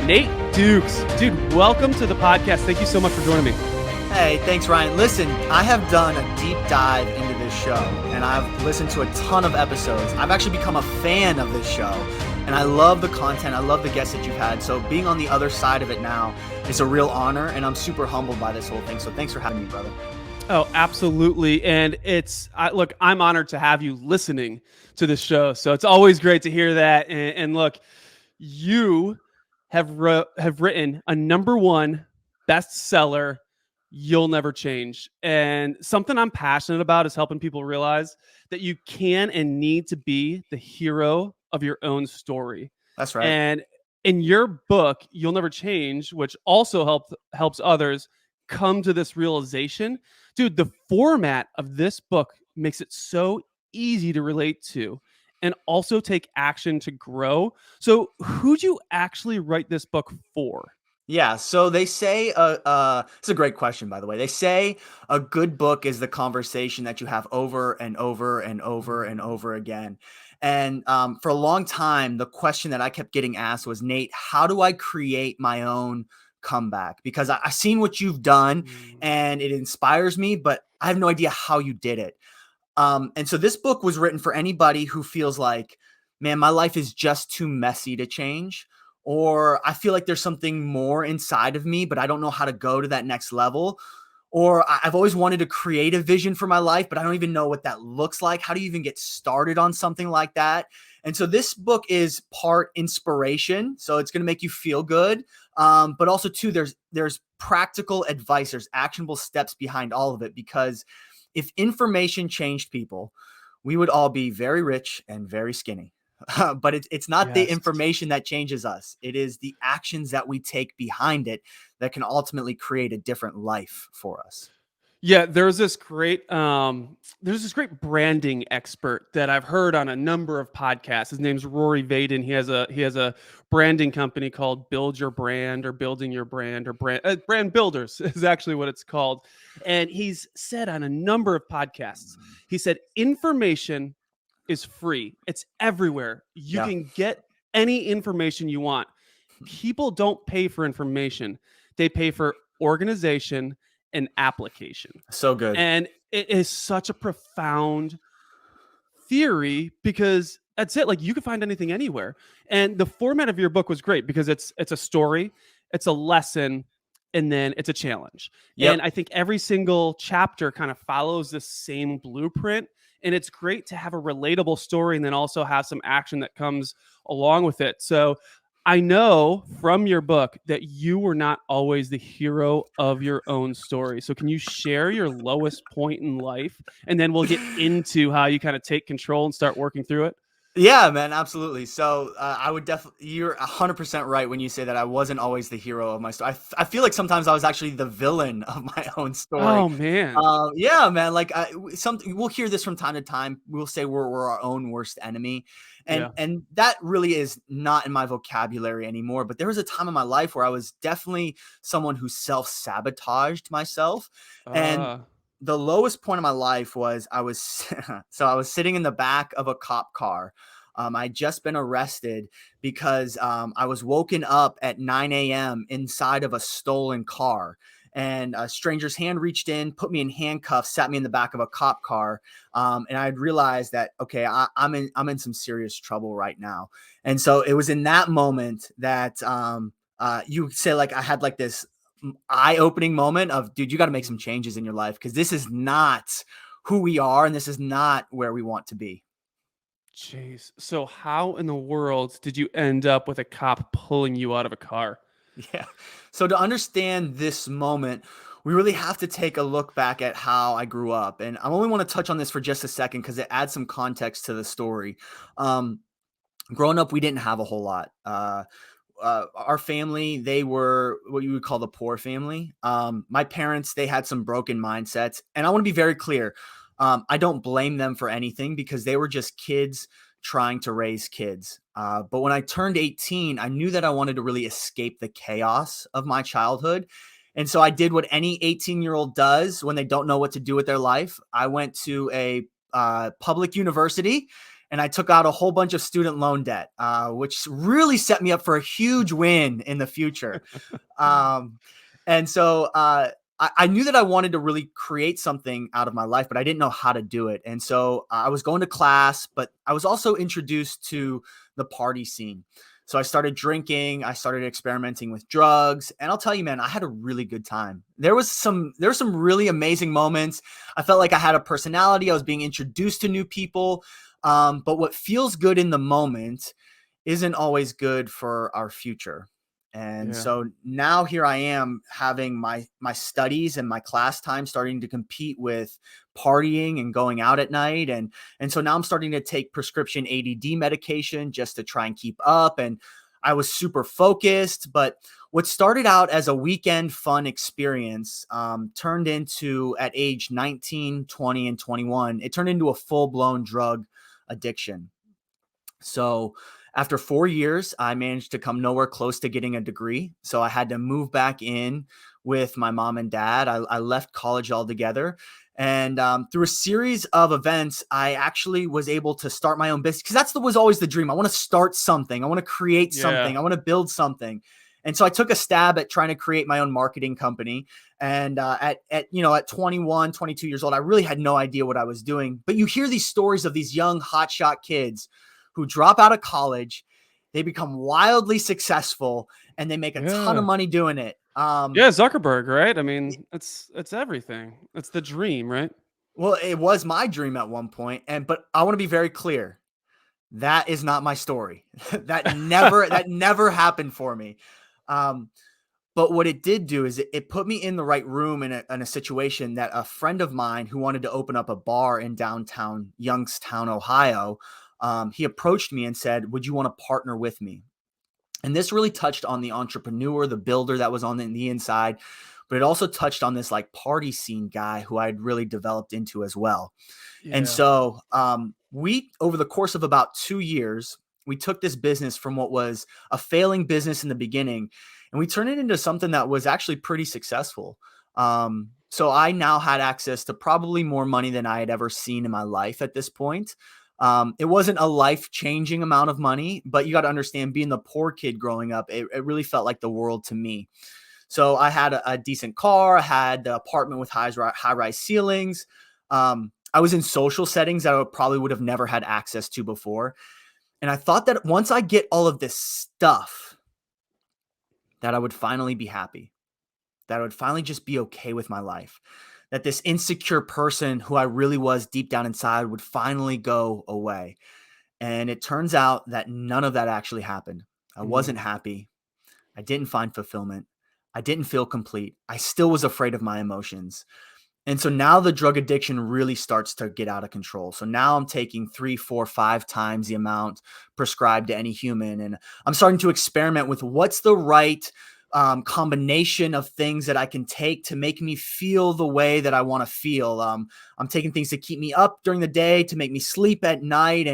Nate Dukes. Dude, welcome to the podcast. Thank you so much for joining me. Hey, thanks, Ryan. Listen, I have done a deep dive into this show, and I've listened to a ton of episodes. I've actually become a fan of this show, and I love the content. I love the guests that you've had. So being on the other side of it now is a real honor, and I'm super humbled by this whole thing. So thanks for having me, brother. Oh, absolutely. And look, I'm honored to have you listening to this show. So it's always great to hear that. And look, you have written a #1 bestseller, You'll Never Change. And something I'm passionate about is helping people realize that you can and need to be the hero of your own story. That's right. And in your book, You'll Never Change, which also helps others come to this realization, dude, the format of this book makes it so easy to relate to and also take action to grow. So who'd you actually write this book for? Yeah, so they say, it's a great question, by the way. They say a good book is the conversation that you have over and over and over and over again. And for a long time, the question that I kept getting asked was, Nate, how do I create my own comeback? Because I've seen what you've done and it inspires me, but I have no idea how you did it. And so this book was written for anybody who feels like, man, my life is just too messy to change. Or I feel like there's something more inside of me, but I don't know how to go to that next level. Or I've always wanted to create a vision for my life, but I don't even know what that looks like. How do you even get started on something like that? And so this book is part inspiration. So it's going to make you feel good. But also too, there's practical advice. There's actionable steps behind all of it, because if information changed people, we would all be very rich and very skinny. But it's not the information that changes us. It is the actions that we take behind it that can ultimately create a different life for us. Yeah, there's this great branding expert that I've heard on a number of podcasts. His name's Rory Vaden. He has a branding company called Build Your Brand, or Building Your Brand, or Brand Builders is actually what it's called. And he's said on a number of podcasts, he said information is free. It's everywhere. You can get any information you want. People don't pay for information. They pay for organization and application. So good. And it is such a profound theory, because that's it. Like, you can find anything anywhere. And the format of your book was great because it's a story, it's a lesson, and then it's a challenge. Yep. And I think every single chapter kind of follows the same blueprint. And it's great to have a relatable story and then also have some action that comes along with it. So I know from your book that you were not always the hero of your own story. So can you share your lowest point in life? And then we'll get into how you kind of take control and start working through it. Yeah, man, absolutely. So I would definitely, you're 100% right when you say that I wasn't always the hero of my story. I feel like sometimes I was actually the villain of my own story. Oh, man. Yeah, man. Like we'll hear this from time to time. We'll say we're our own worst enemy. And that really is not in my vocabulary anymore. But there was a time in my life where I was definitely someone who self-sabotaged myself. And the lowest point of my life was I was sitting in the back of a cop car. I'd just been arrested because I was woken up at 9 a.m. inside of a stolen car. And a stranger's hand reached in, put me in handcuffs, sat me in the back of a cop car. And I'd realized that, okay, I'm in some serious trouble right now. And so it was in that moment that you say, like, I had like this eye-opening moment of, dude, you got to make some changes in your life, because this is not who we are and this is not where we want to be. Jeez. So how in the world did you end up with a cop pulling you out of a car? Yeah. So to understand this moment, we really have to take a look back at how I grew up. And I only want to touch on this for just a second because it adds some context to the story. Growing up, we didn't have a whole lot. Our family, they were what you would call the poor family. My parents, they had some broken mindsets. And I want to be very clear. I don't blame them for anything, because they were just kids trying to raise kids. But when I turned 18, I knew that I wanted to really escape the chaos of my childhood. And so I did what any 18-year-old does when they don't know what to do with their life. I went to a public university, and I took out a whole bunch of student loan debt, which really set me up for a huge win in the future. Um, and so I knew that I wanted to really create something out of my life, but I didn't know how to do it. And so I was going to class, but I was also introduced to the party scene. So I started drinking, I started experimenting with drugs, and I'll tell you, man, I had a really good time. There were some really amazing moments. I felt like I had a personality. I was being introduced to new people. But what feels good in the moment isn't always good for our future. And Yeah. so now here I am having my studies and my class time starting to compete with partying and going out at night. And so now I'm starting to take prescription ADD medication just to try and keep up. And I was super focused, but what started out as a weekend fun experience turned into, at age 19, 20, and 21, it turned into a full-blown drug addiction. So after 4 years, I managed to come nowhere close to getting a degree. So I had to move back in with my mom and dad. I left college altogether. And through a series of events, I actually was able to start my own business, because was always the dream. I want to start something. I want to create Yeah. something. I want to build something. And so I took a stab at trying to create my own marketing company. And at 21, 22 years old, I really had no idea what I was doing. But you hear these stories of these young hotshot kids who drop out of college, they become wildly successful, and they make a ton of Yeah. money doing it. Yeah, Zuckerberg, right? I mean, it's everything. It's the dream, right? Well, it was my dream at one point, but I want to be very clear. That is not my story. That never happened for me. Um, but what it did do is it put me in the right room in a situation that a friend of mine who wanted to open up a bar in downtown Youngstown, Ohio, he approached me and said, "Would you want to partner with me?" And this really touched on the entrepreneur, the builder that was on the inside, but it also touched on this like party scene guy who I'd really developed into as well. And Yeah. so we, over the course of about 2 years, we took this business from what was a failing business in the beginning, and we turned it into something that was actually pretty successful. So I now had access to probably more money than I had ever seen in my life at this point. It wasn't a life changing amount of money, but you got to understand, being the poor kid growing up, it really felt like the world to me. So I had a decent car, I had the apartment with high rise ceilings. I was in social settings that I probably would have never had access to before. And I thought that once I get all of this stuff, that I would finally be happy, that I would finally just be okay with my life, that this insecure person who I really was deep down inside would finally go away. And it turns out that none of that actually happened. I wasn't Mm. happy. I didn't find fulfillment. I didn't feel complete. I still was afraid of my emotions. And so now the drug addiction really starts to get out of control. So now I'm taking 3, 4, 5 times the amount prescribed to any human. And I'm starting to experiment with what's the right combination of things that I can take to make me feel the way that I want to feel. I'm taking things to keep me up during the day, to make me sleep at night.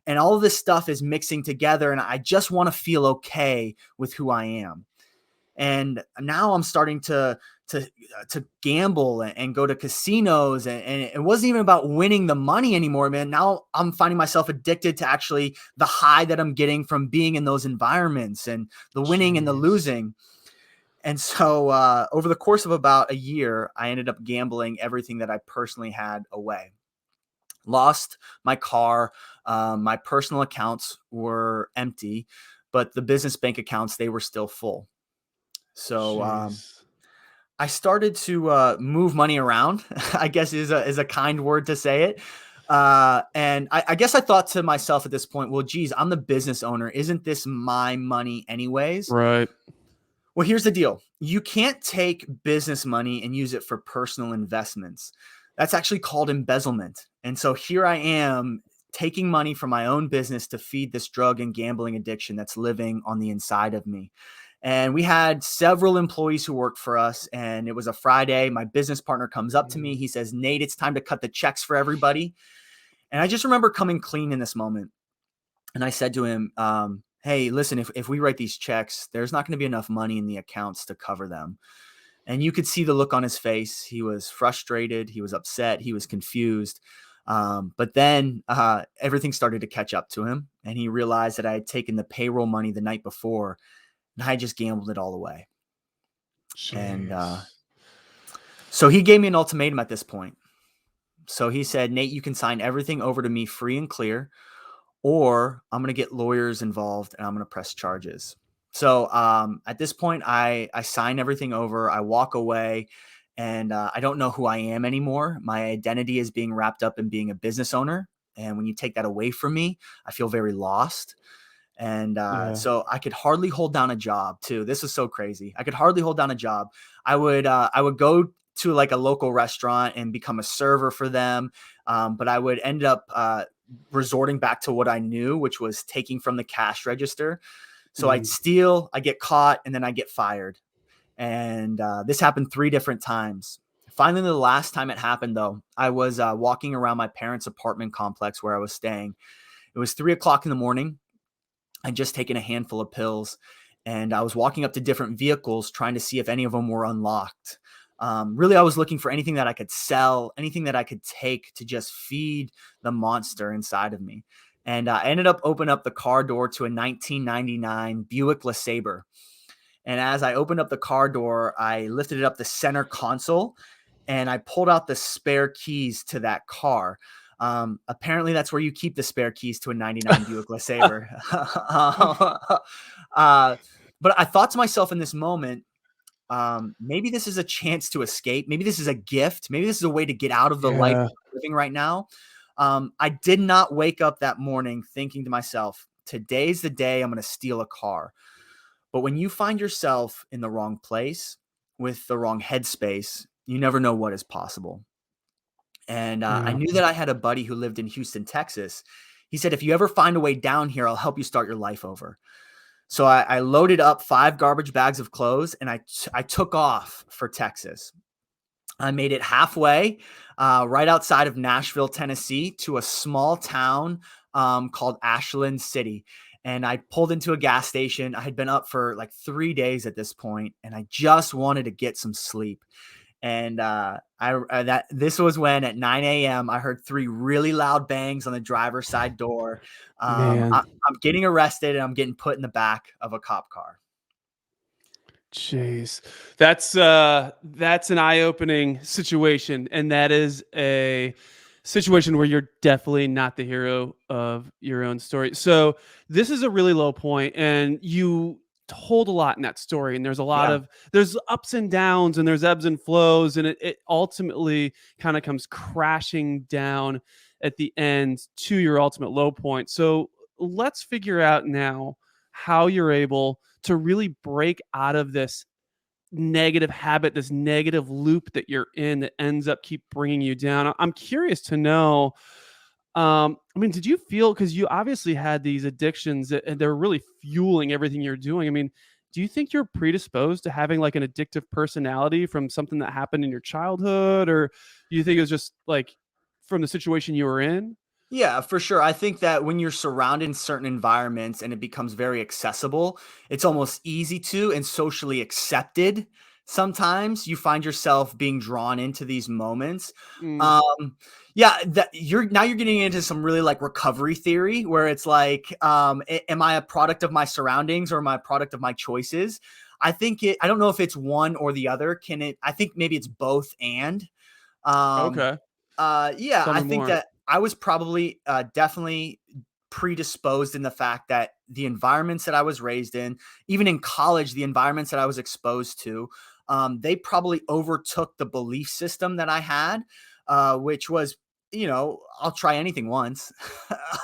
And all of this stuff is mixing together. And I just want to feel okay with who I am. And now I'm starting to gamble and go to casinos, and it wasn't even about winning the money anymore, man. Now I'm finding myself addicted to actually the high that I'm getting from being in those environments, and the winning and the Jeez. losing. And so over the course of about a year, I ended up gambling everything that I personally had away. Lost my car. My personal accounts were empty, but the business bank accounts, they were still full. So Jeez. I started to move money around. I guess is a kind word to say it. And I guess I thought to myself at this point, well, geez, I'm the business owner. Isn't this my money anyways? Right. Well, here's the deal. You can't take business money and use it for personal investments. That's actually called embezzlement. And so here I am taking money from my own business to feed this drug and gambling addiction that's living on the inside of me. And we had several employees who worked for us, and it was a Friday. My business partner comes up to me. Mm. He says, "Nate, it's time to cut the checks for everybody." And I just remember coming clean in this moment. And I said to him, "Hey, listen, if we write these checks, there's not going to be enough money in the accounts to cover them." And you could see the look on his face. He was frustrated. He was upset. He was confused. But then everything started to catch up to him, and he realized that I had taken the payroll money the night before, and I just gambled it all away. And Jeez. so he gave me an ultimatum at this point. So he said, Nate, you can sign everything over to me free and clear, or I'm going to get lawyers involved and I'm going to press charges. So at this point, I sign everything over. I walk away, and I don't know who I am anymore. My identity is being wrapped up in being a business owner. And when you take that away from me, I feel very lost. And Yeah. so I could hardly hold down a job too. This is so crazy. I could hardly hold down a job. I would go to like a local restaurant and become a server for them. But I would end up resorting back to what I knew, which was taking from the cash register. So I'd Mm. steal, I get caught, and then I get fired. And this happened 3 different times. Finally, the last time it happened, though, I was walking around my parents' apartment complex where I was staying. It was 3 o'clock in the morning. I'd just taken a handful of pills, and I was walking up to different vehicles trying to see if any of them were unlocked. Really, I was looking for anything that I could sell, anything that I could take to just feed the monster inside of me. And I ended up opening up the car door to a 1999 Buick LeSabre. And as I opened up the car door, I lifted it up the center console and I pulled out the spare keys to that car. Apparently, that's where you keep the spare keys to a 99 Buick LeSabre. uh, but I thought to myself in this moment, maybe this is a chance to escape. Maybe this is a gift. Maybe this is a way to get out of the life Yeah. I'm living right now. I did not wake up that morning thinking to myself, today's the day I'm going to steal a car. But when you find yourself in the wrong place with the wrong headspace, you never know what is possible. And I Yeah. knew that I had a buddy who lived in Houston, Texas. He said, if you ever find a way down here, I'll help you start your life over. So I loaded up 5 garbage bags of clothes and I took off for Texas. I made it halfway, right outside of Nashville, Tennessee, to a small town called Ashland City. And I pulled into a gas station. I had been up for like 3 days at this point, and I just wanted to get some sleep. And that this was when at 9 a.m. I heard 3 really loud bangs on the driver's side door. Man. I'm getting arrested and I'm getting put in the back of a cop car. Jeez. That's an eye-opening situation, and that is a situation where you're definitely not the hero of your own story. So this is a really low point, and you told a lot in that story, and there's a lot Yeah. of there's ups and downs and there's ebbs and flows, and it ultimately kind of comes crashing down at the end to your ultimate low point. So let's figure out now how you're able to really break out of this negative habit, this negative loop that you're in that ends up keep bringing you down. I'm curious to know. I mean, did you feel because you obviously had these addictions and they're really fueling everything you're doing? I mean, do you think you're predisposed to having like an addictive personality from something that happened in your childhood, or do you think it was just like from the situation you were in? Yeah, for sure. I think that when you're surrounded in certain environments and it becomes very accessible, it's almost easy to and socially accepted. Sometimes you find yourself being drawn into these moments. Mm, Um, yeah, that you're getting into some really like recovery theory where it's like, am I a product of my surroundings or am I a product of my choices? I don't know if it's one or the other. I think maybe it's both and. Um, okay. yeah, Tell I me think more. that I was probably definitely predisposed in the fact that the environments that I was raised in, even in college, the environments that I was exposed to, they probably overtook the belief system that I had, which was, I'll try anything once.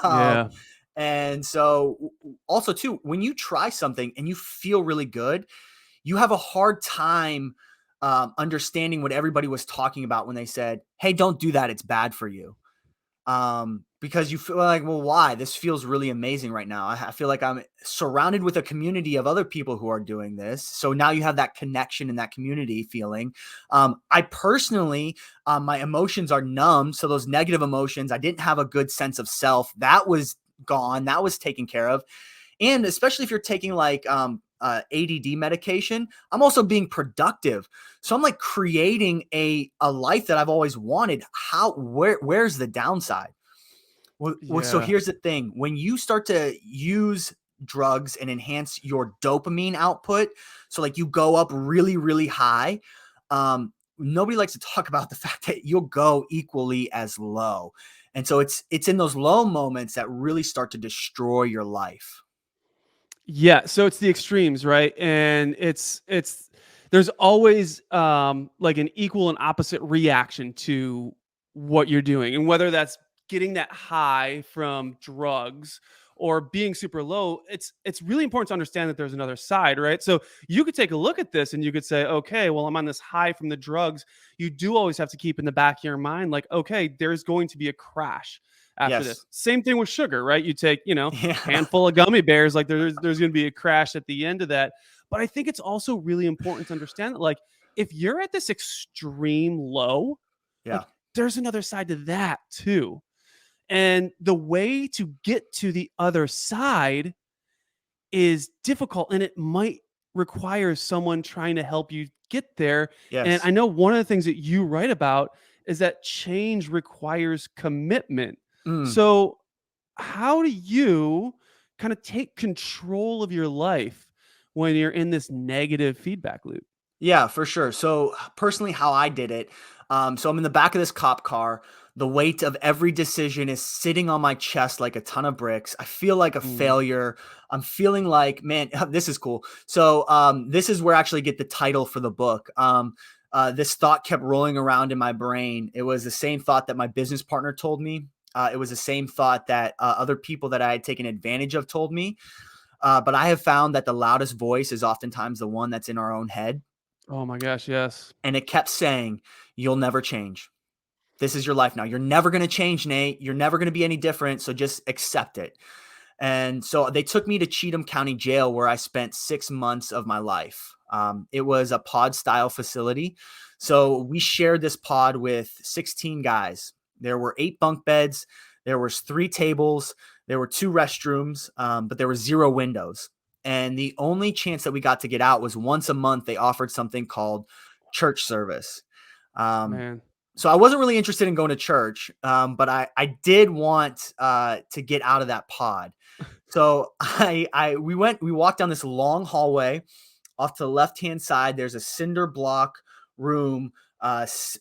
um, Yeah. and so, also, too, when you try something and you feel really good, you have a hard time understanding what everybody was talking about when they said, "Hey, don't do that; it's bad for you." Because you feel like, well, why? This feels really amazing right now. I feel like I'm surrounded with a community of other people who are doing this. So now you have that connection and that community feeling. I personally, my emotions are numb. So those negative emotions, I didn't have a good sense of self. That was gone. That was taken care of. And especially if you're taking like ADD medication, I'm also being productive. So I'm like creating a life that I've always wanted. Where's the downside? So Yeah. here's the thing. When you start to use drugs and enhance your dopamine output, so like you go up really, really high, nobody likes to talk about the fact that you'll go equally as low. And so it's in those low moments that really start to destroy your life. Yeah, so it's the extremes, right? And it's there's always like an equal and opposite reaction to what you're doing. And whether that's getting that high from drugs or being super low, it's really important to understand that there's another side, right? So you could take a look at this and you could say, okay, well, I'm on this high from the drugs. You do always have to keep in the back of your mind, like, okay, there's going to be a crash after Yes. this. Same thing with sugar, right? You take, Yeah. handful of gummy bears, like there's going to be a crash at the end of that. But I think it's also really important to understand that, like, if you're at this extreme low, Yeah. like, there's another side to that too. And the way to get to the other side is difficult, and it might require someone trying to help you get there. And Yes. I know one of the things that you write about is that change requires commitment. Mm. So how do you kind of take control of your life when you're in this negative feedback loop? Yeah, for sure. So personally, how I did it. So I'm in the back of this cop car. The weight of every decision is sitting on my chest like a ton of bricks. I feel like a Mm, failure. I'm feeling like, man, this is cool. So this is where I actually get the title for the book. This thought kept rolling around in my brain. It was the same thought that my business partner told me. It was the same thought that other people that I had taken advantage of told me. But I have found that the loudest voice is oftentimes the one that's in our own head. oh my gosh, yes. And it kept saying, "You'll never change. This is your life now. You're never going to change, Nate. You're never going to be any different. So just accept it." And so they took me to Cheatham County Jail, where I spent 6 months of my life. It was a pod style facility. So we shared this pod with 16 guys. There were 8 bunk beds. There was 3 tables. There were 2 restrooms, but there were 0 windows. And the only chance that we got to get out was once a month. They offered something called church service. Um, Man. so I wasn't really interested in going to church, but I did want to get out of that pod. So we walked down this long hallway. Off to the left-hand side, there's a cinder block room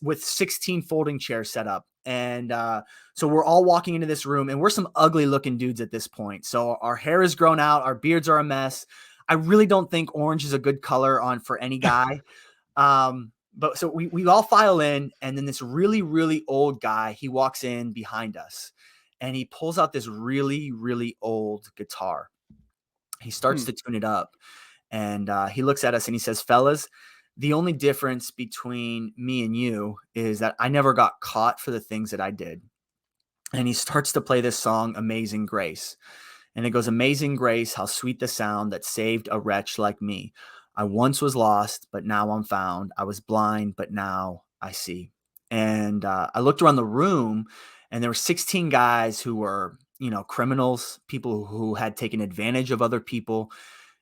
with 16 folding chairs set up. And so we're all walking into this room, and we're some ugly looking dudes at this point. So our hair is grown out, our beards are a mess. I really don't think orange is a good color on for any guy. But so we all file in, and then this really, really old guy, he walks in behind us, and he pulls out this really, really old guitar. He starts Hmm. to tune it up, and he looks at us and he says, "Fellas, the only difference between me and you is that I never got caught for the things that I did." And he starts to play this song, Amazing Grace. And it goes, "Amazing grace, how sweet the sound that saved a wretch like me. I once was lost, but now I'm found. I was blind, but now I see." And I looked around the room, and there were 16 guys who were, criminals, people who had taken advantage of other people,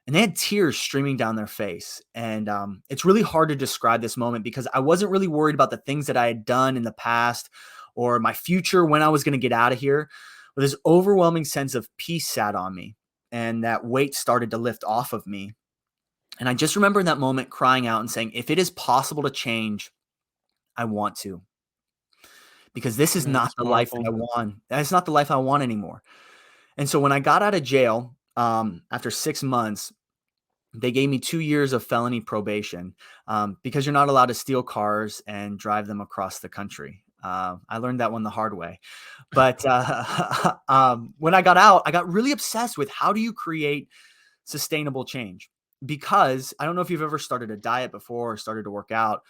and they had tears streaming down their face. And it's really hard to describe this moment because I wasn't really worried about the things that I had done in the past or my future when I was going to get out of here. But this overwhelming sense of peace sat on me, and that weight started to lift off of me. And I just remember in that moment crying out and saying, if it is possible to change, I want to, because this is Man, not that's the life that powerful. I want. That's not the life I want anymore. And so when I got out of jail, after 6 months, they gave me 2 years of felony probation, because you're not allowed to steal cars and drive them across the country. I learned that one the hard way. But when I got out, I got really obsessed with how do you create sustainable change? Because I don't know if you've ever started a diet before or started to work out,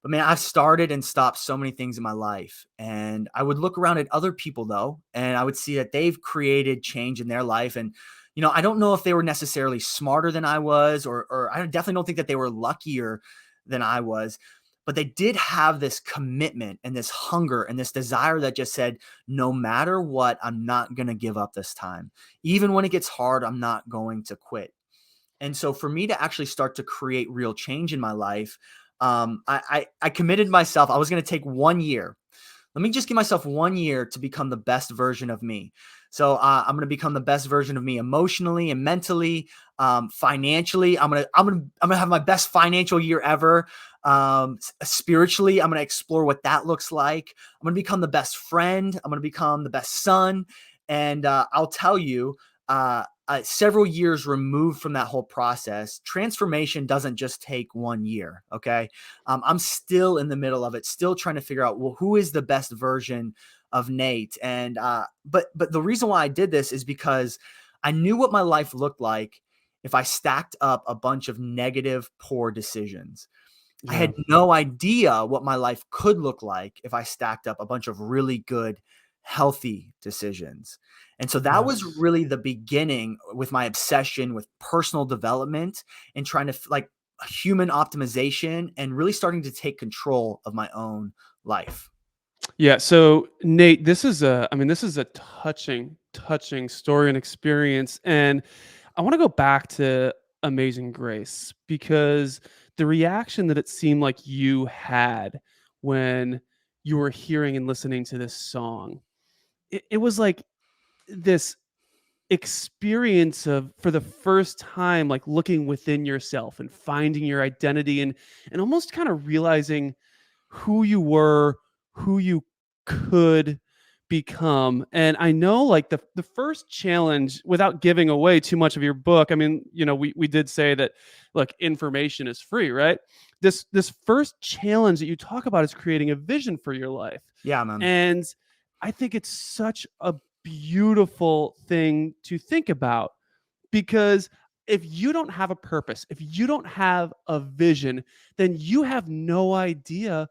but man, I've started and stopped so many things in my life. And I would look around at other people though, and I would see that they've created change in their life. And, I don't know if they were necessarily smarter than I was, or I definitely don't think that they were luckier than I was, but they did have this commitment and this hunger and this desire that just said, no matter what, I'm not going to give up this time. Even when it gets hard, I'm not going to quit. And so for me to actually start to create real change in my life, I committed myself. I was going to take 1 year. Let me just give myself 1 year to become the best version of me. So I'm going to become the best version of me emotionally and mentally, financially. I'm gonna have my best financial year ever. Spiritually, I'm going to explore what that looks like. I'm going to become the best friend. I'm going to become the best son. And I'll tell you, several years removed from that whole process, transformation doesn't just take 1 year. Okay. I'm still in the middle of it, still trying to figure out, well, who is the best version of Nate? And but the reason why I did this is because I knew what my life looked like if I stacked up a bunch of negative, poor decisions. I Yeah. had no idea what my life could look like if I stacked up a bunch of really good, healthy decisions. And so that was Yes. really the beginning with my obsession with personal development and trying to like human optimization and really starting to take control of my own life. Yeah. So Nate, this is a touching story and experience. And I want to go back to Amazing Grace because the reaction that it seemed like you had when you were hearing and listening to this song, it was like this experience of for the first time like looking within yourself and finding your identity and almost kind of realizing who you were, who you could become. And I know like the first challenge, without giving away too much of your book, I mean, we did say that look, information is free, right? This first challenge that you talk about is creating a vision for your life. Yeah, man. And I think it's such a beautiful thing to think about because if you don't have a purpose, if you don't have a vision, then you have no idea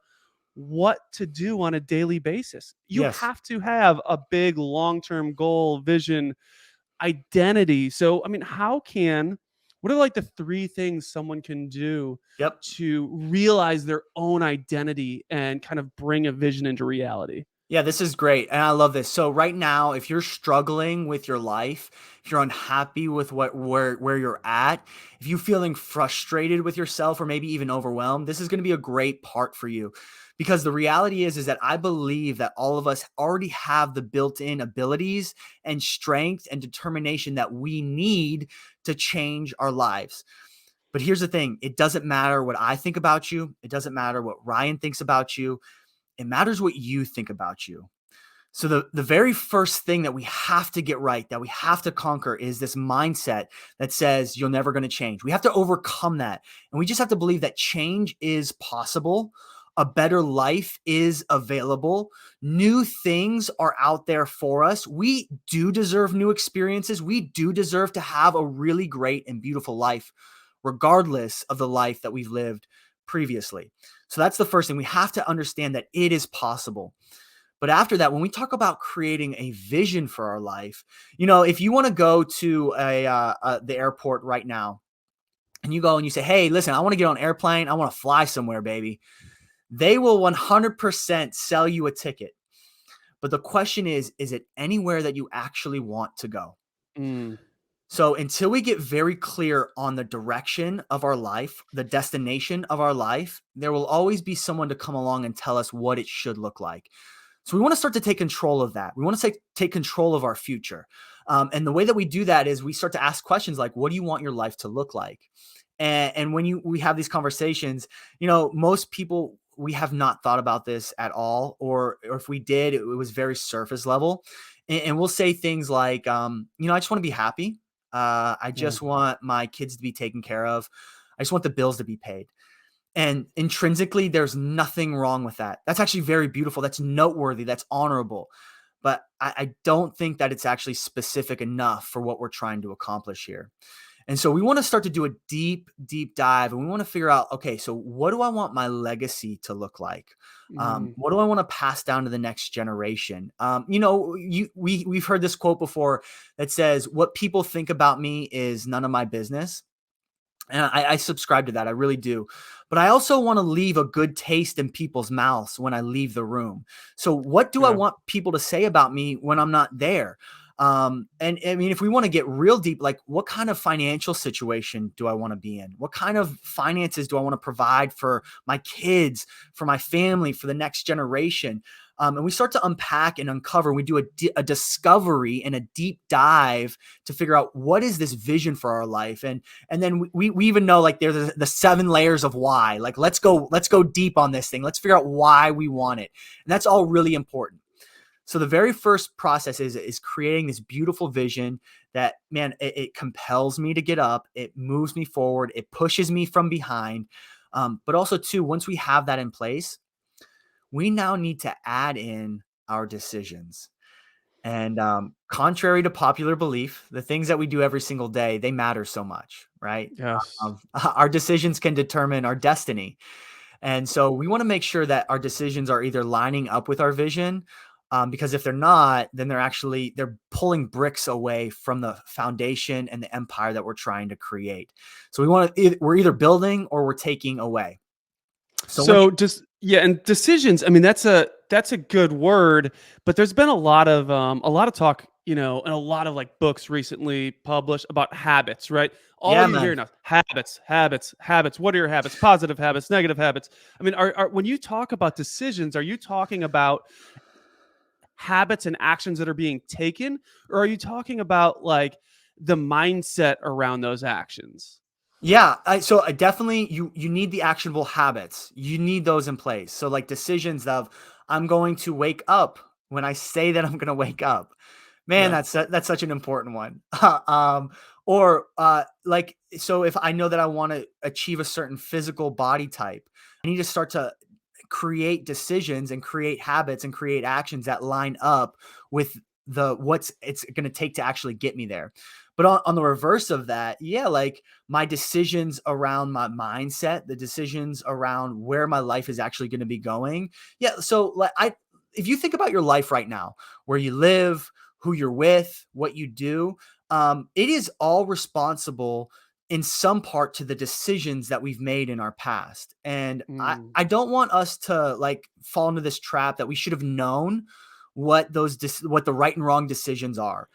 what to do on a daily basis. You Yes. have to have a big long-term goal, vision, identity. So, I mean, what are like the three things someone can do Yep. to realize their own identity and kind of bring a vision into reality? Yeah, this is great. And I love this. So right now, if you're struggling with your life, if you're unhappy with where you're at, if you're feeling frustrated with yourself or maybe even overwhelmed, this is going to be a great part for you. Because the reality is that I believe that all of us already have the built-in abilities and strength and determination that we need to change our lives. But here's the thing, it doesn't matter what I think about you, it doesn't matter what Ryan thinks about you. It matters what you think about you. So the very first thing that we have to get right, that we have to conquer is this mindset that says you're never going to change. We have to overcome that. And we just have to believe that change is possible. A better life is available. New things are out there for us. We do deserve new experiences. We do deserve to have a really great and beautiful life, regardless of the life that we've lived previously. So that's the first thing. We have to understand that it is possible. But after that, when we talk about creating a vision for our life, if you want to go to the airport right now and you go and you say, "Hey, listen, I want to get on an airplane. I want to fly somewhere, baby." They will 100% sell you a ticket. But the question is it anywhere that you actually want to go? Mm, So until we get very clear on the direction of our life, the destination of our life, there will always be someone to come along and tell us what it should look like. So we want to start to take control of that. We want to take control of our future. And the way that we do that is we start to ask questions like, what do you want your life to look like? And when we have these conversations, most people, we have not thought about this at all, or if we did, it was very surface level. And we'll say things like, I just want to be happy. I yeah. just want my kids to be taken care of. I just want the bills to be paid. And intrinsically, there's nothing wrong with that. That's actually very beautiful. That's noteworthy. That's honorable. But I don't think that it's actually specific enough for what we're trying to accomplish here. And so we want to start to do a deep, deep dive, and we want to figure out, okay, so what do I want my legacy to look like? Mm, What do I want to pass down to the next generation? We've heard this quote before that says, "What people think about me is none of my business." And I subscribe to that. I really do. But I also want to leave a good taste in people's mouths when I leave the room. So what do I yeah. want people to say about me when I'm not there? And I mean, if we want to get real deep, like what kind of financial situation do I want to be in? What kind of finances do I want to provide for my kids, for my family, for the next generation? And we start to unpack and uncover. We do a discovery and a deep dive to figure out what is this vision for our life, and then we even know like there's the 7 layers of why. Like let's go deep on this thing. Let's figure out why we want it, and that's all really important. So the very first process is creating this beautiful vision that, man, it compels me to get up, it moves me forward, it pushes me from behind. But also too, once we have that in place, we now need to add in our decisions. And contrary to popular belief, the things that we do every single day, they matter so much, right? Yes. Our decisions can determine our destiny. And so we want to make sure that our decisions are either lining up with our vision, because if they're not, then they're pulling bricks away from the foundation and the empire that we're trying to create. So we're either building or we're taking away. So once So just yeah, and decisions. I mean, that's a good word, but there's been a lot of talk, and a lot of like books recently published about habits, right? All yeah, you hear man. now, habits, habits, habits. What are your habits? Positive habits, negative habits. I mean, are when you talk about decisions, are you talking about habits and actions that are being taken, or are you talking about like the mindset around those actions? Yeah, so I definitely you need the actionable habits. You need those in place. So like decisions of I'm going to wake up when I say that I'm going to wake up. Man, Yeah. that's such an important one. Or like so if I know that I want to achieve a certain physical body type, I need to start to create decisions and create habits and create actions that line up with the what's it's going to take to actually get me there. But on the reverse of that, yeah, like my decisions around my mindset, the decisions around where my life is actually going to be going. Yeah, so like if you think about your life right now, where you live, who you're with, what you do, it is all responsible in some part to the decisions that we've made in our past. And Mm, I don't want us to like fall into this trap that we should have known what what the right and wrong decisions are.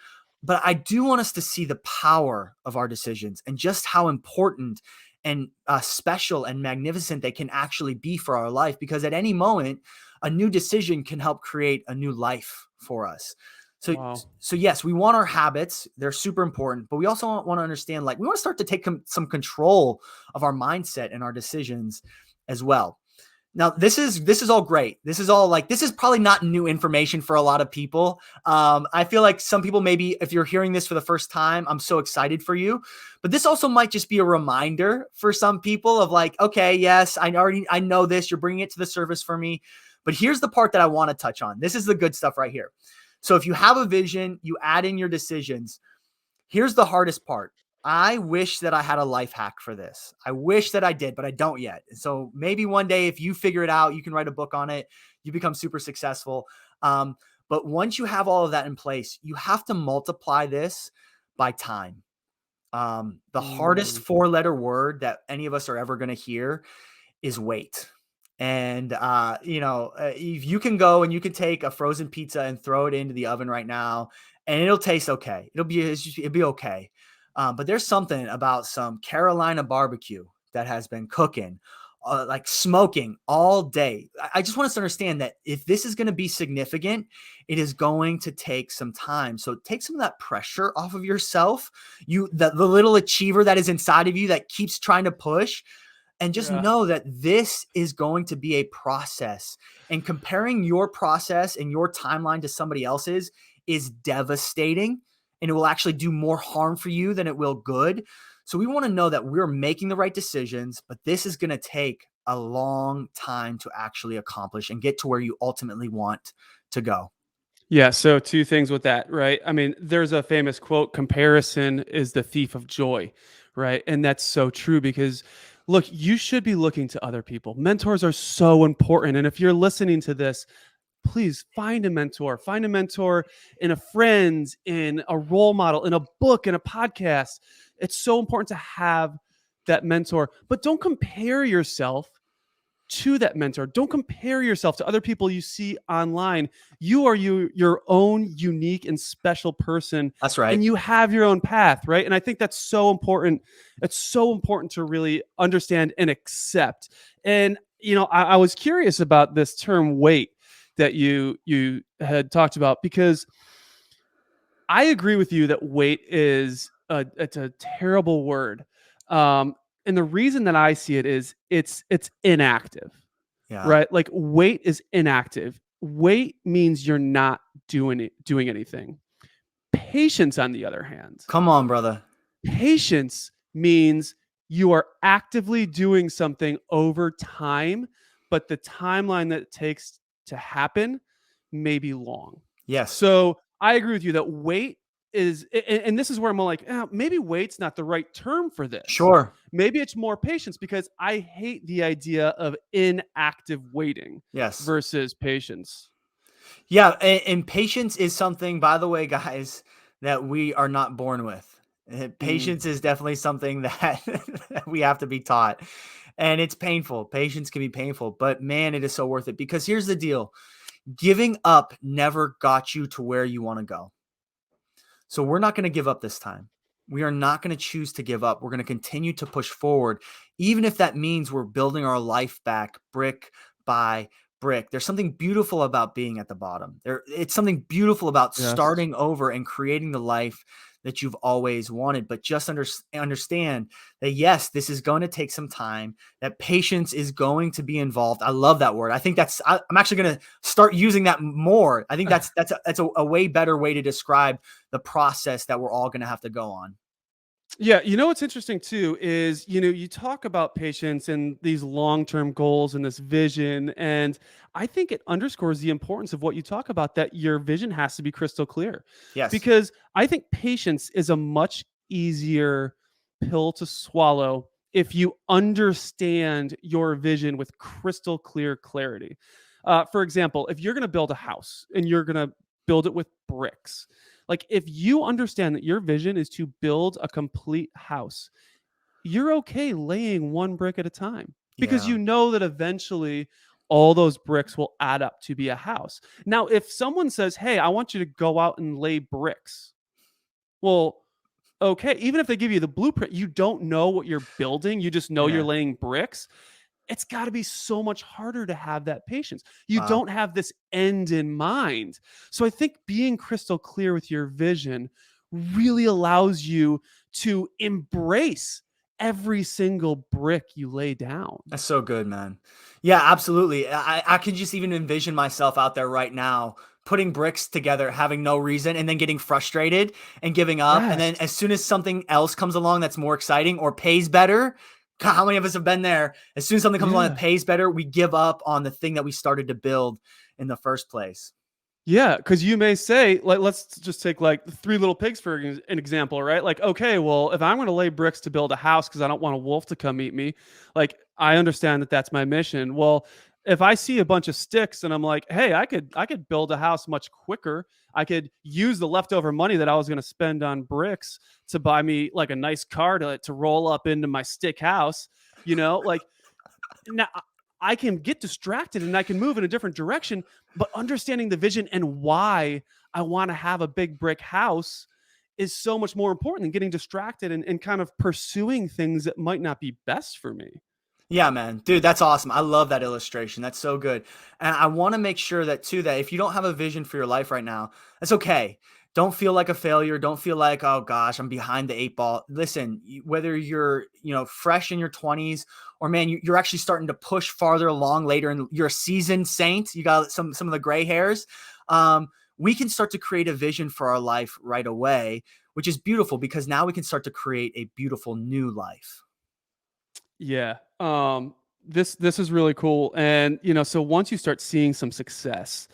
But I do want us to see the power of our decisions and just how important and special and magnificent they can actually be for our life. Because at any moment, a new decision can help create a new life for us. So, wow. so yes, we want our habits; they're super important. But we also want to understand, like, we want to start to take some control of our mindset and our decisions as well. Now, this is all great. This is all like this is probably not new information for a lot of people. I feel like some people, maybe if you're hearing this for the first time, I'm so excited for you. But this also might just be a reminder for some people of like, okay, yes, I know this. You're bringing it to the surface for me. But here's the part that I want to touch on. This is the good stuff right here. So if you have a vision, you add in your decisions. Here's the hardest part. I wish that I had a life hack for this. I wish that I did, but I don't yet. So maybe one day, if you figure it out, you can write a book on it. You become super successful. But once you have all of that in place, you have to multiply this by time. The hardest Mm, 4-letter word that any of us are ever going to hear is wait. And if you can go and you can take a frozen pizza and throw it into the oven right now, and it'll taste okay. It'll be okay. But there's something about some Carolina barbecue that has been cooking, like smoking all day. I just want us to understand that if this is going to be significant, it is going to take some time. So take some of that pressure off of yourself. The little achiever that is inside of you that keeps trying to push, and just yeah. know that this is going to be a process, and comparing your process and your timeline to somebody else's is devastating, and it will actually do more harm for you than it will good. So we want to know that we're making the right decisions, but this is going to take a long time to actually accomplish and get to where you ultimately want to go. Yeah, so two things with that, right? I mean, there's a famous quote, comparison is the thief of joy, right? And that's so true because look, you should be looking to other people. Mentors are so important. And if you're listening to this, please find a mentor in a friend, in a role model, in a book, in a podcast. It's so important to have that mentor, but don't compare yourself to that mentor. Don't compare yourself to other people you see online. You are your own unique and special person, That's right. and you have your own path, right? And I think that's so important. It's so important to really understand and accept. And I was curious about this term weight that you had talked about, because I agree with you that weight is it's a terrible word. And the reason that I see it is it's inactive, Yeah. right? Like weight is inactive. Weight means you're not doing anything. Patience, on the other hand, Come on, brother. patience means you are actively doing something over time, but the timeline that it takes to happen may be long. Yes. So I agree with you that wait is, and this is where I'm like, maybe wait's not the right term for this. Sure. Maybe it's more patience, because I hate the idea of inactive waiting Yes. versus patience. Yeah, and patience is something, by the way, guys, that we are not born with. Mm, Patience is definitely something that that we have to be taught, and it's painful. Patience can be painful, but man, it is so worth it, because here's the deal. Giving up never got you to where you want to go. So we're not going to give up this time. We are not going to choose to give up. We're going to continue to push forward, even if that means we're building our life back brick by brick. There's something beautiful about being at the bottom. It's something beautiful about yes. starting over and creating the life that you've always wanted. But just understand that, yes, this is going to take some time, that patience is going to be involved. I love that word. I think I'm actually going to start using that more. I think that's a way better way to describe the process that we're all going to have to go on. Yeah, what's interesting too is, you talk about patience and these long-term goals and this vision, and I think it underscores the importance of what you talk about, that your vision has to be crystal clear. Yes. Because I think patience is a much easier pill to swallow if you understand your vision with crystal clear clarity. For example, if you're going to build a house and you're going to build it with bricks, like if you understand that your vision is to build a complete house, you're okay laying one brick at a time, because Yeah. you know that eventually all those bricks will add up to be a house. Now, if someone says, "Hey, I want you to go out and lay bricks." Well, okay, even if they give you the blueprint, you don't know what you're building. You just know you're Yeah. laying bricks. It's got to be so much harder to have that patience. You Wow. don't have this end in mind. So I think being crystal clear with your vision really allows you to embrace every single brick you lay down. That's so good, man. Yeah, absolutely. I can just even envision myself out there right now putting bricks together, having no reason, and then getting frustrated and giving up. And then Yes. as soon as something else comes along that's more exciting or pays better, God, how many of us have been there? As soon as something comes along that Yeah. pays better, we give up on the thing that we started to build in the first place. Yeah, because you may say, like, let's just take like Three Little Pigs for an example, right? Like, okay, well, if I'm going to lay bricks to build a house because I don't want a wolf to come eat me, like, I understand that that's my mission. Well, if I see a bunch of sticks and I'm like, hey, I could build a house much quicker. I could use the leftover money that I was going to spend on bricks to buy me like a nice car to roll up into my stick house. Like, now I can get distracted and I can move in a different direction, but understanding the vision and why I want to have a big brick house is so much more important than getting distracted and kind of pursuing things that might not be best for me. Yeah, man. Dude, that's awesome. I love that illustration. That's so good. And I want to make sure that too, that if you don't have a vision for your life right now, that's okay. Don't feel like a failure. Don't feel like, oh gosh, I'm behind the eight ball. Listen, whether you're, fresh in your 20s, or man, you're actually starting to push farther along later and you're a seasoned saint, you got some of the gray hairs. We can start to create a vision for our life right away, which is beautiful, because now we can start to create a beautiful new life. Yeah. This is really cool. And so once you start seeing some success,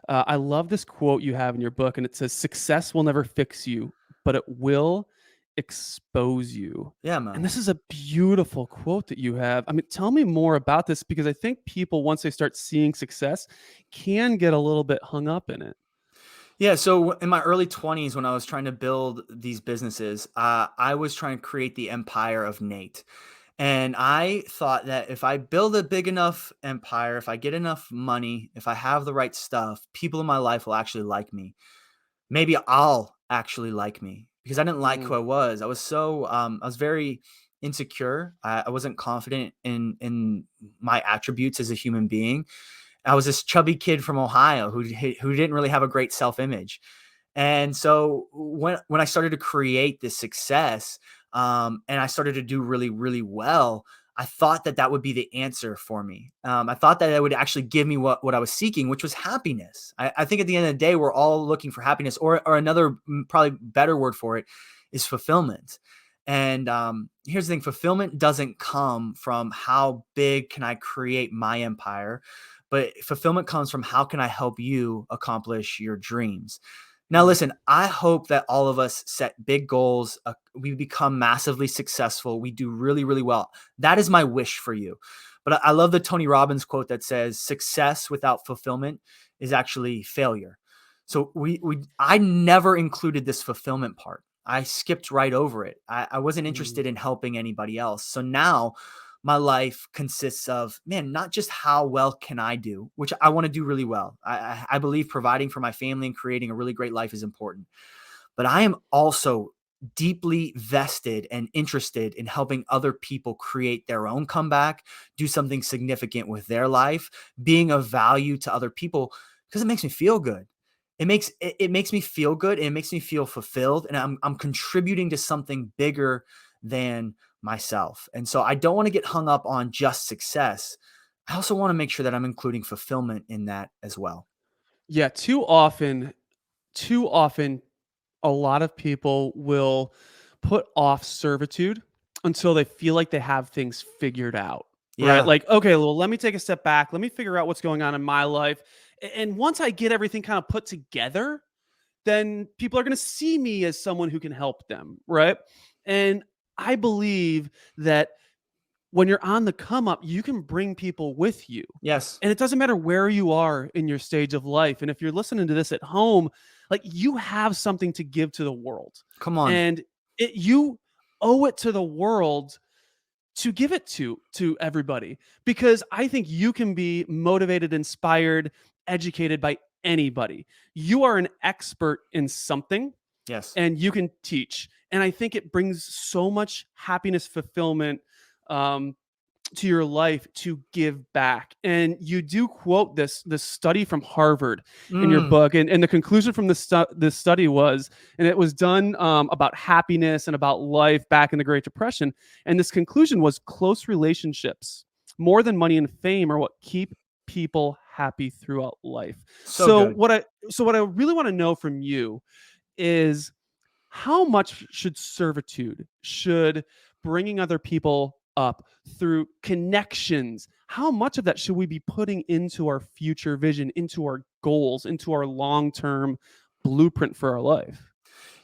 I love this quote you have in your book, and it says, "Success will never fix you, but it will expose you." Yeah, And man. this is a beautiful quote that you have. I mean, tell me more about this, because I think people, once they start seeing success, can get a little bit hung up in it. Yeah, so in my early 20s, when I was trying to build these businesses, I was trying to create the empire of Nate. And I thought that if I build a big enough empire, if I get enough money, if I have the right stuff, people in my life will actually like me. Maybe I'll actually like me because I didn't like who Mm, I was. I was very insecure. I wasn't confident in my attributes as a human being. I was this chubby kid from Ohio who didn't really have a great self image. And so when I started to create this success, and I started to do really really well, I thought that that would be the answer for me. I thought that it would actually give me what I was seeking, which was happiness. I think at the end of the day, we're all looking for happiness, or another probably better word for it is fulfillment. And here's the thing: fulfillment doesn't come from how big can I create my empire, but fulfillment comes from how can I help you accomplish your dreams. Now, mm. listen, I hope that all of us set big goals. We become massively successful. We do really, really well. That is my wish for you. But I love the Tony Robbins quote that says, "Success without fulfillment is actually failure." So I never included this fulfillment part. I skipped right over it. I wasn't Mm. interested in helping anybody else. So now my life consists of, man, not just how well can I do, which I want to do really well. I believe providing for my family and creating a really great life is important, but I am also deeply vested and interested in helping other people create their own comeback, do something significant with their life, being of value to other people because it makes me feel good. It makes me feel good and it makes me feel fulfilled, and I'm contributing to something bigger than myself. And so I don't want to get hung up on just success. I also want to make sure that I'm including fulfillment in that as well. Yeah, too often a lot of people will put off servitude until they feel like they have things figured out, right? Yeah. Like, okay, well, let me take a step back. Let me figure out what's going on in my life. And once I get everything kind of put together, then people are going to see me as someone who can help them, right? And I believe that when you're on the come up, you can bring people with you. Yes. And it doesn't matter where you are in your stage of life. And if you're listening to this at home, like you have something to give to the world. Come on. And you owe it to the world to give it to everybody, because I think you can be motivated, inspired, educated by anybody. You are an expert in something Yes. and you can teach. And I think it brings so much happiness, fulfillment, um, to your life to give back. And you do quote this study from Harvard in your Mm. book, and the conclusion from this study was, and it was done about happiness and about life back in the Great Depression. And this conclusion was close relationships, more than money and fame, are what keep people happy throughout life. So So good. what I really want to know from you is, how much should bringing other people up through connections, how much of that should we be putting into our future vision, into our goals, into our long-term blueprint for our life?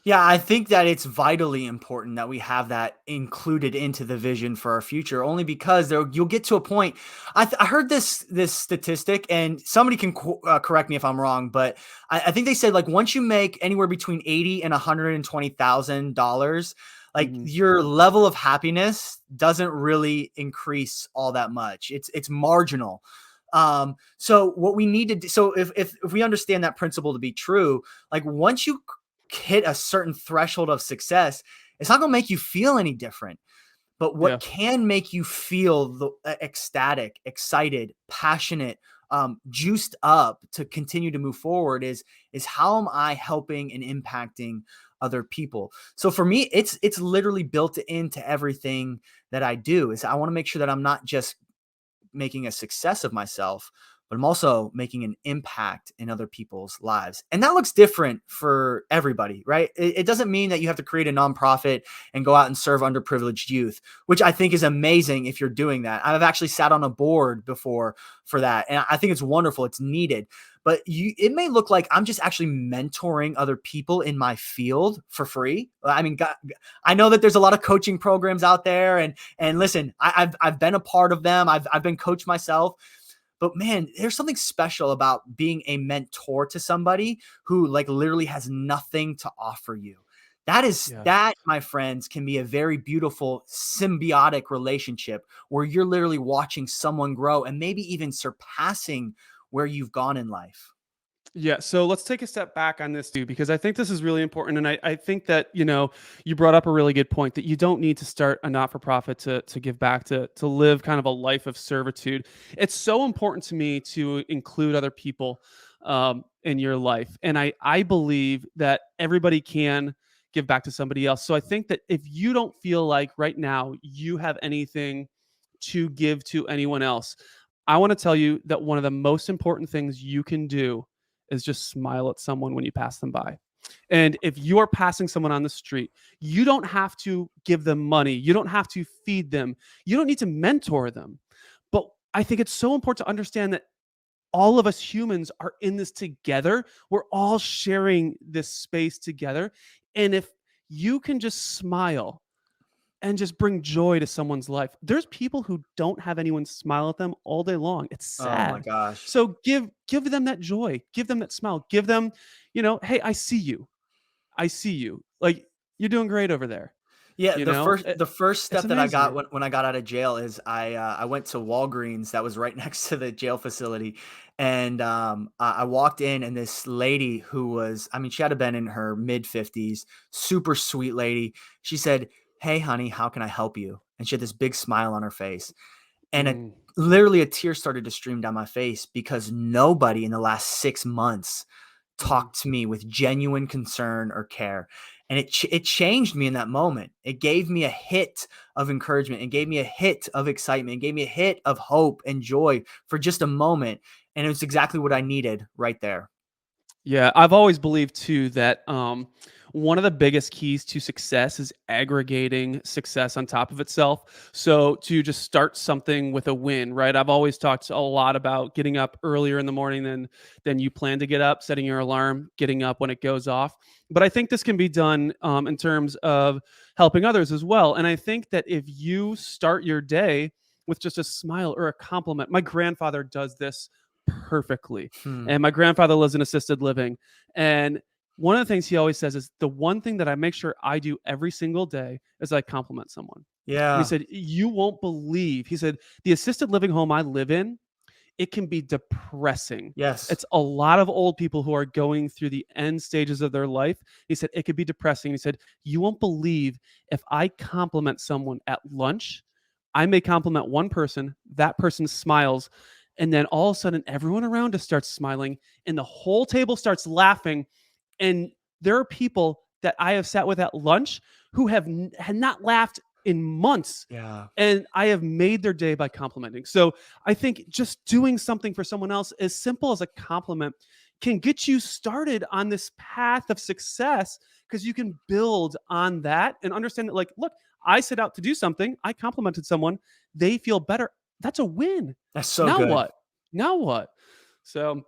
Yeah, I think that it's vitally important that we have that included into the vision for our future, only because you'll get to a point. I heard this statistic, and somebody can correct me if I'm wrong, but I think they said like once you make anywhere between 80 and $120,000, like Mhm. your level of happiness doesn't really increase all that much. It's marginal. So what we need to do, so if we understand that principle to be true, like once you hit a certain threshold of success, it's not going to make you feel any different. But Yeah. what can make you feel ecstatic, excited, passionate, juiced up to continue to move forward is how am I helping and impacting other people? So for me, it's literally built into everything that I do. Is I want to make sure that I'm not just making a success of myself, but I'm also making an impact in other people's lives. And that looks different for everybody, right? It doesn't mean that you have to create a nonprofit and go out and serve underprivileged youth, which I think is amazing if you're doing that. I've actually sat on a board before for that, and I think it's wonderful. It's needed. But it may look like I'm just actually mentoring other people in my field for free. I mean, God, I know that there's a lot of coaching programs out there, and listen, I've been a part of them. I've been coached myself. But man, there's something special about being a mentor to somebody who like literally has nothing to offer you. Yes. That, my friends, can be a very beautiful symbiotic relationship where you're literally watching someone grow and maybe even surpassing where you've gone in life. Yeah, so let's take a step back on this too, because I think this is really important. And I think that, you brought up a really good point that you don't need to start a not for profit to give back, to live kind of a life of servitude. It's so important to me to include other people in your life. And I believe that everybody can give back to somebody else. So I think that if you don't feel like right now you have anything to give to anyone else, I want to tell you that one of the most important things you can do is just smile at someone when you pass them by. And if you're passing someone on the street, you don't have to give them money. You don't have to feed them. You don't need to mentor them. But I think it's so important to understand that all of us humans are in this together. We're all sharing this space together. And if you can just smile and just bring joy to someone's life. There's people who don't have anyone smile at them all day long. It's Oh my sad. gosh. So give them that joy. Give them that smile. Give them, hey, I see you. I see you. Like you're doing great over there. Yeah, You know? the first It's step that I got amazing. when I got out of jail is I went to Walgreens that was right next to the jail facility, and I walked in and this lady who was, I mean, she had to been in her mid-50s, super sweet lady. She said, "Hey, honey, how can I help you?" And she had this big smile on her face, and Mm, literally a tear started to stream down my face because nobody in the last 6 months mhm. talked to me with genuine concern or care. And it changed me in that moment. It gave me a hit of encouragement. It gave me a hit of excitement. It gave me a hit of hope and joy for just a moment. And it was exactly what I needed right there. Yeah, I've always believed too that one of the biggest keys to success is aggregating success on top of itself. So to just start something with a win, right? I've always talked a lot about getting up earlier in the morning than you plan to get up, setting your alarm, getting up when it goes off. But I think this can be done in terms of helping others as well. And I think that if you start your day with just a smile or a compliment, my grandfather does this perfectly, Hmm. and my grandfather lives in assisted living. And one of the things he always says is the one thing that I make sure I do every single day is I compliment someone. And he Yeah. said, "You won't believe," he said, "the assisted living home I live in, it can be depressing. Yes. It's a lot of old people who are going through the end stages of their life." He said, "It could be depressing." He said, "You won't believe if I compliment someone at lunch, I may compliment one person, that person smiles, and then all of a sudden everyone around us starts smiling and the whole table starts laughing. And there are people that I have sat with at lunch who had not laughed in months, Yeah. and I have made their day by complimenting." So I think just doing something for someone else, as simple as a compliment, can get you started on this path of success because you can build on that and understand that, like, look, I set out to do something, I complimented someone, they feel better. That's a win. That's so Now good. what? Now what? So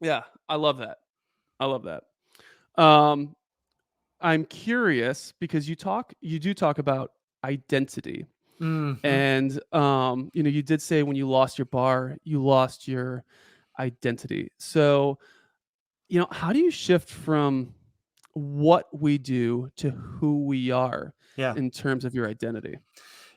yeah, I love that. I love that. Um, I'm curious because you do talk about identity. Hmm. And you did say when you lost your bar, you lost your identity. So, how do you shift from what we do to who we are Yeah. in terms of your identity?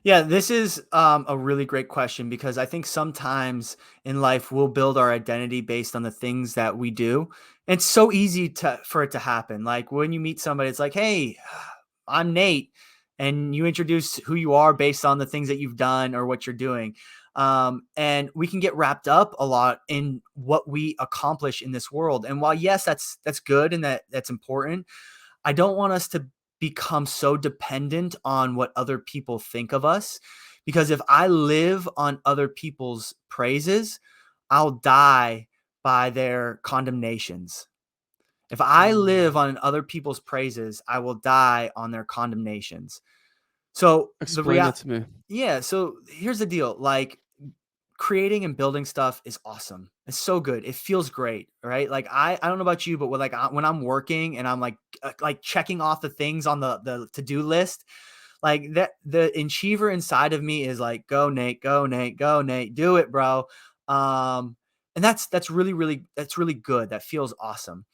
Yeah, this is a really great question because I think sometimes in life we'll build our identity based on the things that we do. It's so easy for it to happen. Like when you meet somebody, it's like, "Hey, I'm Nate," and you introduce who you are based on the things that you've done or what you're doing. And we can get wrapped up a lot in what we accomplish in this world. And while yes, that's good and that's important, I don't want us to become so dependent on what other people think of us because if I live on other people's praises, I'll die by their condemnations. If I live Mm. on other people's praises, I will die on their condemnations. So the Explain real that to me. yeah, so here's the deal. Like creating and building stuff is awesome. It's so good. It feels great, right? Like I don't know about you, but when I'm working and I'm like checking off the things on the to-do list, like that the achiever inside of me is like, "Go Nate, go Nate, go Nate, do it, bro." And that's really good. That feels awesome.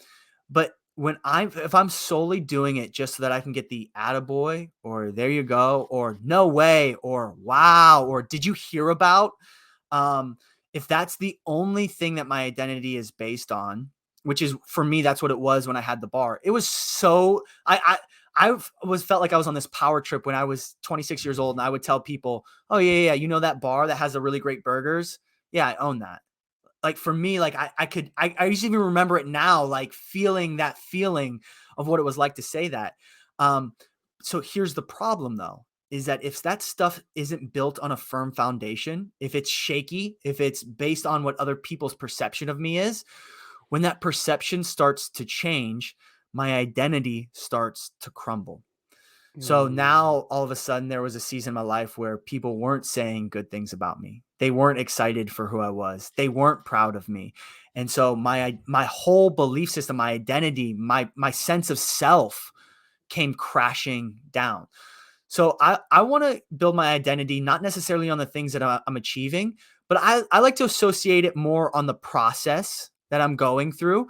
But if I'm solely doing it just so that I can get the attaboy or there you go or no way or wow or did you hear about, um, if that's the only thing that my identity is based on, which is for me, that's what it was when I had the bar. It was so I was felt like I was on this power trip when I was 26 years old, and I would tell people, "Oh yeah, you know that bar that has the really great burgers? Yeah, I own that." Like for me, like I used to even remember it now, like feeling that feeling of what it was like to say that. Um, so here's the problem though, is that if that stuff isn't built on a firm foundation, if it's shaky, if it's based on what other people's perception of me is, when that perception starts to change, my identity starts to crumble. So Mm, now all of a sudden there was a season in my life where people weren't saying good things about me. They weren't excited for who I was. They weren't proud of me. And so my whole belief system, my identity, my sense of self came crashing down. So I want to build my identity not necessarily on the things that I'm achieving, but I like to associate it more on the process that I'm going through.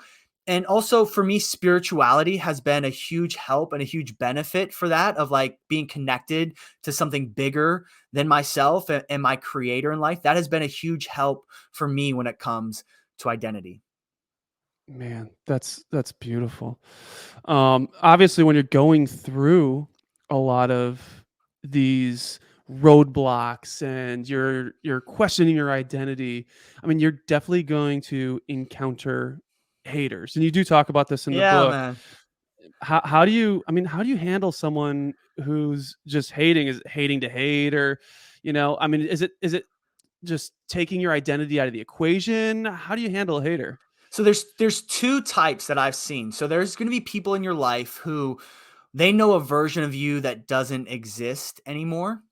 And also for me, spirituality has been a huge help and a huge benefit for that of like being connected to something bigger than myself and my creator in life. That has been a huge help for me when it comes to identity. man, that's beautiful. Obviously, when you're going through a lot of these roadblocks and you're questioning your identity, I mean, you're definitely going to encounter haters, and you do talk about this in the Yeah, book. man. How do you? I mean, how do you handle someone who's just hating? Is it hating to hate, or I mean, is it just taking your identity out of the equation? How do you handle a hater? So there's two types that I've seen. So there's going to be people in your life who they know a version of you that doesn't exist anymore,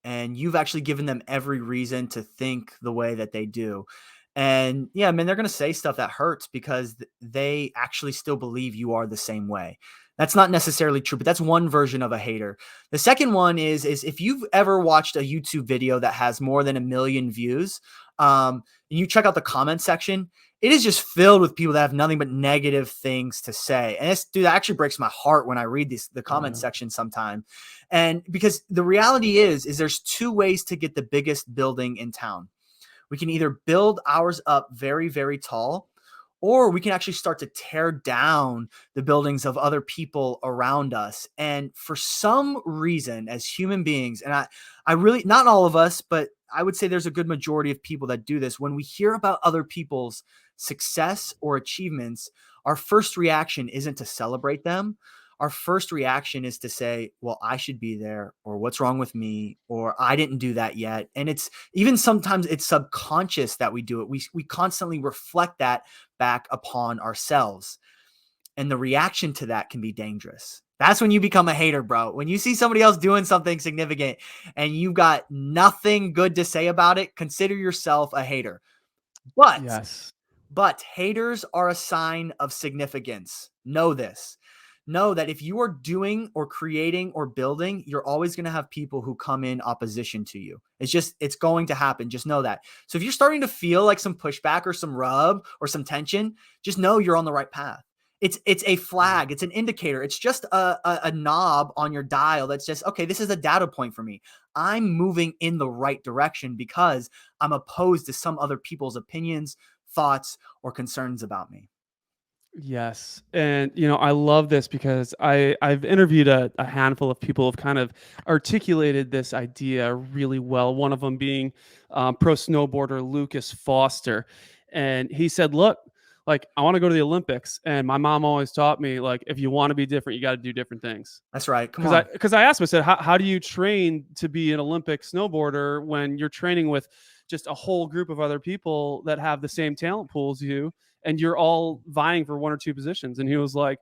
and you've actually given them every reason to think the way that they do. And yeah, I mean, they're going to say stuff that hurts because they actually still believe you are the same way. That's not necessarily true, but that's one version of a hater. The second one is if you've ever watched a YouTube video that has more than 1 million views, and you check out the comment section, it is just filled with people that have nothing but negative things to say. And it's, dude, that actually breaks my heart when I read the Oh comment yeah. section sometime. And because the reality is there's two ways to get the biggest building in town. We can either build ours up very, very tall, or we can actually start to tear down the buildings of other people around us. And for some reason, as human beings, and I really, not all of us, but I would say there's a good majority of people that do this. When we hear about other people's success or achievements, our first reaction isn't to celebrate them. Our first reaction is to say, well, I should be there, or what's wrong with me, or I didn't do that yet. And it's even sometimes it's subconscious that we do it. We constantly reflect that back upon ourselves. And the reaction to that can be dangerous. That's when you become a hater, bro. When you see somebody else doing something significant and you got nothing good to say about it, consider yourself a hater. But Yes. haters are a sign of significance. Know this. Know that if you are doing or creating or building, you're always going to have people who come in opposition to you. It's going to happen. Just know that. So if you're starting to feel like some pushback or some rub or some tension, just know you're on the right path. It's a Mm. flag. It's an indicator. It's just a knob on your dial that's just, okay, this is a data point for me. I'm moving in the right direction because I'm opposed to some other people's opinions, thoughts, or concerns about me. Yes. And I love this because I've interviewed a handful of people who've kind of articulated this idea really well. One of them being pro snowboarder Lucas Foster. And he said, look, like I want to go to the Olympics. And my mom always taught me, like, if you want to be different, you got to do different things. That's right. Come because I on. because I asked him, I said, how do you train to be an Olympic snowboarder when you're training with just a whole group of other people that have the same talent pool as you, and you're all vying for one or two positions? And he was like,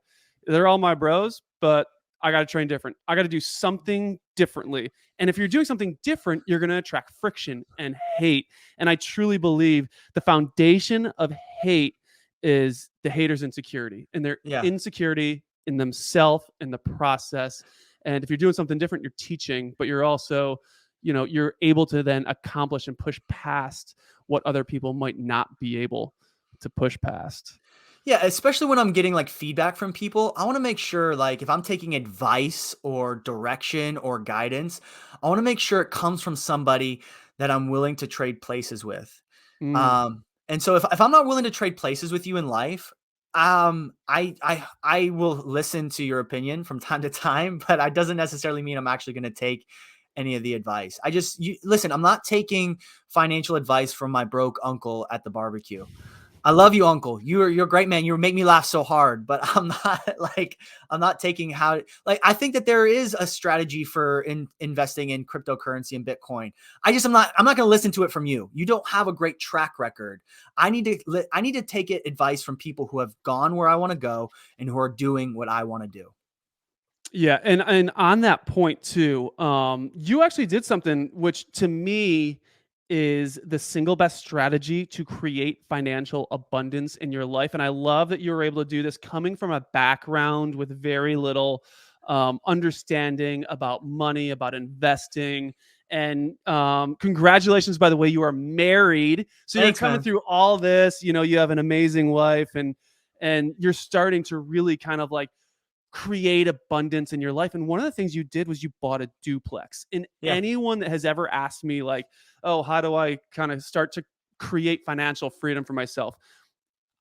they're all my bros, but I got to train different. I got to do something differently. And if you're doing something different, you're going to attract friction and hate. And I truly believe the foundation of hate is the hater's insecurity, and their Yeah. insecurity in themselves, in the process. And if you're doing something different, you're teaching, but you're also, you're able to then accomplish and push past what other people might not be able to push past. Yeah, especially when I'm getting like feedback from people, I want to make sure like if I'm taking advice or direction or guidance, I want to make sure it comes from somebody that I'm willing to trade places with. Mm. And so if I'm not willing to trade places with you in life, I will listen to your opinion from time to time, but that doesn't necessarily mean I'm actually going to take any of the advice. Listen, I'm not taking financial advice from my broke uncle at the barbecue. I love you, uncle. You're a great man. You make me laugh so hard, but I'm not taking how like I think that there is a strategy for investing in cryptocurrency and Bitcoin. I'm not going to listen to it from you. You don't have a great track record. I need to take it advice from people who have gone where I want to go and who are doing what I want to do. Yeah, and on that point too, you actually did something which to me is the single best strategy to create financial abundance in your life. And I love that you were able to do this coming from a background with very little understanding about money, about investing. And congratulations, by the way, you are married. So you're Thanks, coming man. through all this. You know, you have an amazing wife, and you're starting to really kind of like create abundance in your life. And one of the things you did was you bought a duplex. And Yeah. anyone that has ever asked me, like, oh, how do I kind of start to create financial freedom for myself?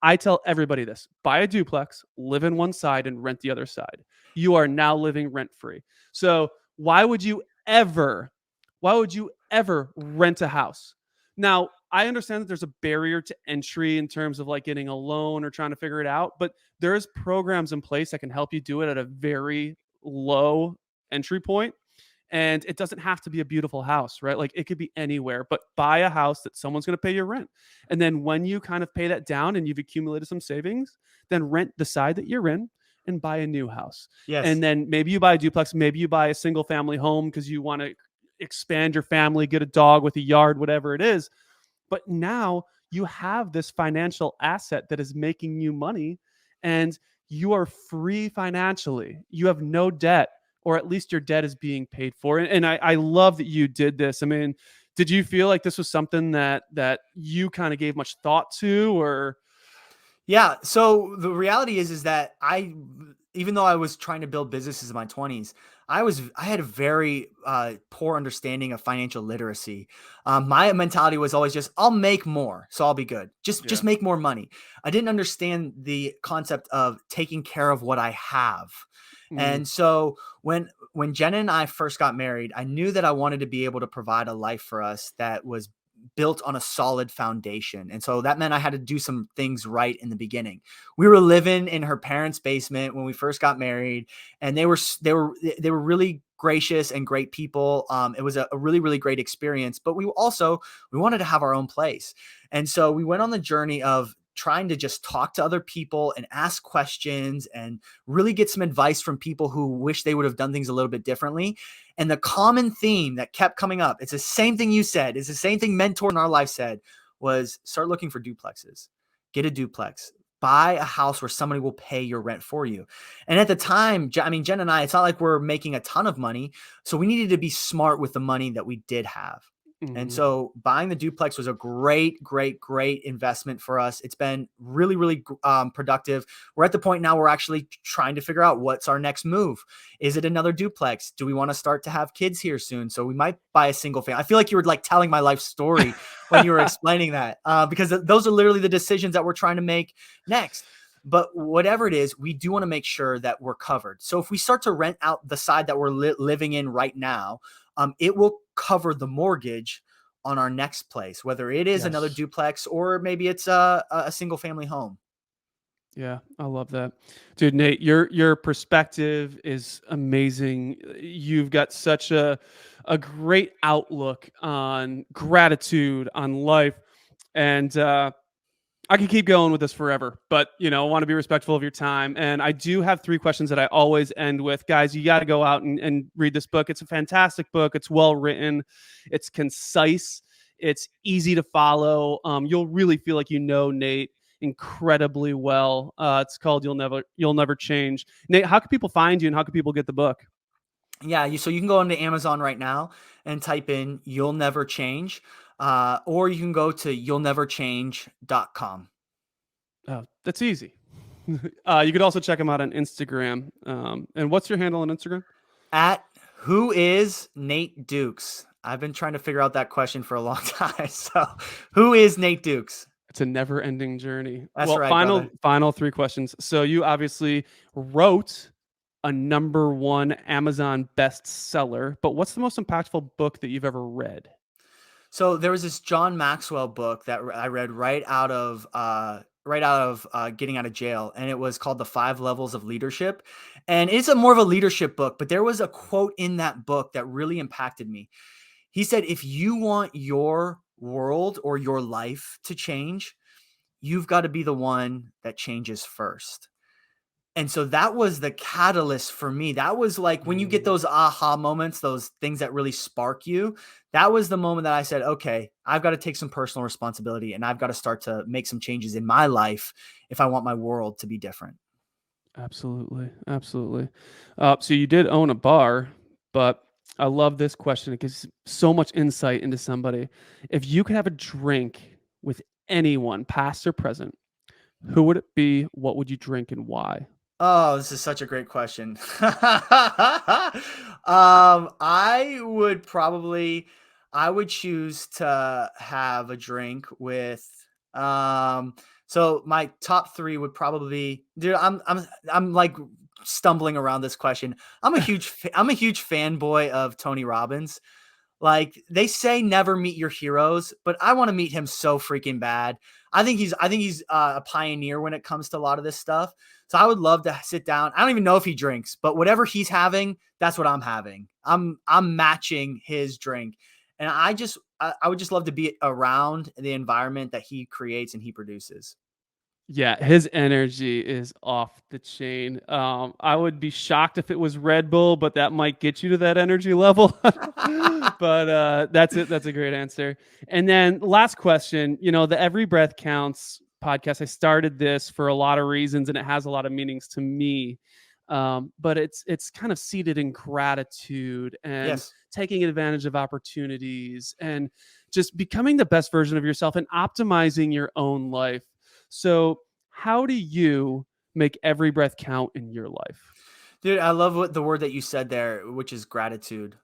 I tell everybody this: buy a duplex, live in one side, and rent the other side. You are now living rent free. So why would you ever, why would you ever rent a house? Now, I understand that there's a barrier to entry in terms of like getting a loan or trying to figure it out, but there's programs in place that can help you do it at a very low entry point. And it doesn't have to be a beautiful house, right? Like it could be anywhere, but buy a house that someone's going to pay your rent. And then when you kind of pay that down and you've accumulated some savings, then rent the side that you're in and buy a new house. Yes. And then maybe you buy a duplex, maybe you buy a single family home because you want to expand your family, get a dog with a yard, whatever it is. But now you have this financial asset that is making you money, and you are free financially. You have no debt, or at least your debt is being paid for. And I love that you did this. I mean, did you feel like this was something that you kind of gave much thought to, or Yeah. So the reality is that even though I was trying to build businesses in my 20s, I had a very poor understanding of financial literacy. My mentality was always just, I'll make more, so I'll be good. yeah? Just make more money. I didn't understand the concept of taking care of what I have. Mm, And so when Jenna and I first got married, I knew that I wanted to be able to provide a life for us that was built on a solid foundation. And so that meant I had to do some things right in the beginning. We were living in her parents' basement when we first got married, and they were really gracious and great people. It was a really, really great experience, but we wanted to have our own place. And so we went on the journey of trying to just talk to other people and ask questions and really get some advice from people who wish they would have done things a little bit differently. And the common theme that kept coming up, it's the same thing you said, it's the same thing mentors in our life said, was start looking for duplexes. Get a duplex. Buy a house where somebody will pay your rent for you. And at the time, I mean, Jen and I, it's not like we're making a ton of money. So we needed to be smart with the money that we did have. And mhm. so buying the duplex was a great, great, great investment for us. It's been really, really productive. We're at the point now we're actually trying to figure out what's our next move. Is it another duplex? Do we want to start to have kids here soon? So we might buy a single family. I feel like you were like telling my life story when you were explaining that, because those are literally the decisions that we're trying to make next. But whatever it is, we do want to make sure that we're covered. So if we start to rent out the side that we're living in right now, it will cover the mortgage on our next place, whether it is another Yes. duplex or maybe it's a single family home. Yeah, I love that. Dude, Nate, your perspective is amazing. You've got such a great outlook on gratitude, on life. And I can keep going with this forever, but I want to be respectful of your time. And I do have three questions that I always end with. Guys, you got to go out and read this book. It's a fantastic book. It's well written, it's concise, it's easy to follow. You'll really feel like Nate incredibly well. It's called You'll Never Change. Nate, how can people find you and how can people get the book? Yeah, so you can go onto Amazon right now and type in "You'll Never Change," or you can go to you'llneverchange.com. Oh, that's easy. You could also check him out on Instagram. And what's your handle on Instagram? At who is Nate Dukes? I've been trying to figure out that question for a long time. So, who is Nate Dukes? It's a never-ending journey. That's Well, right, brother. final three questions. So you obviously wrote a number one Amazon bestseller, but what's the most impactful book that you've ever read? So there was this John Maxwell book that I read right out of getting out of jail, and it was called The Five Levels of Leadership, and it's a more of a leadership book. But there was a quote in that book that really impacted me. He said, "If you want your world or your life to change, you've got to be the one that changes first." And so that was the catalyst for me. That was like when you get Mm, those aha moments, those things that really spark you. That was the moment that I said, okay, I've got to take some personal responsibility and I've got to start to make some changes in my life if I want my world to be different. absolutely, absolutely. So you did own a bar, but I love this question. It gives so much insight into somebody. If you could have a drink with anyone, past or present, who would it be? What would you drink and why? Oh, this is such a great question. I would choose to have a drink with, um, so my top three would probably be, dude, I'm like stumbling around this question. I'm a huge fanboy of Tony Robbins. Like they say never meet your heroes, but I want to meet him so freaking bad. I think he's a pioneer when it comes to a lot of this stuff. So I would love to sit down. I don't even know if he drinks, but whatever he's having, that's what I'm having. I'm matching his drink. And I would just love to be around the environment that he creates and he produces. Yeah, his energy is off the chain. I would be shocked if it was Red Bull, but that might get you to that energy level. But that's it. That's a great answer. And then last question, the Every Breath Counts podcast. I started this for a lot of reasons, and it has a lot of meanings to me. But it's kind of seated in gratitude and Yes. taking advantage of opportunities and just becoming the best version of yourself and optimizing your own life. So, how do you make every breath count in your life? Dude, I love what the word that you said there, which is gratitude.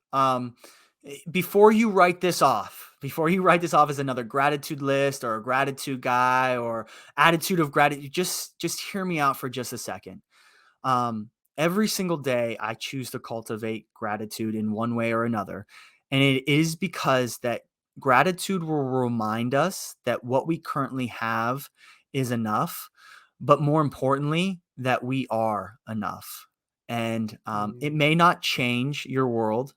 Before you write this off as another gratitude list or a gratitude guy or attitude of gratitude, just hear me out for just a second. Every single day I choose to cultivate gratitude in one way or another. And it is because that gratitude will remind us that what we currently have is enough, but more importantly, that we are enough. And it Mm, may not change your world,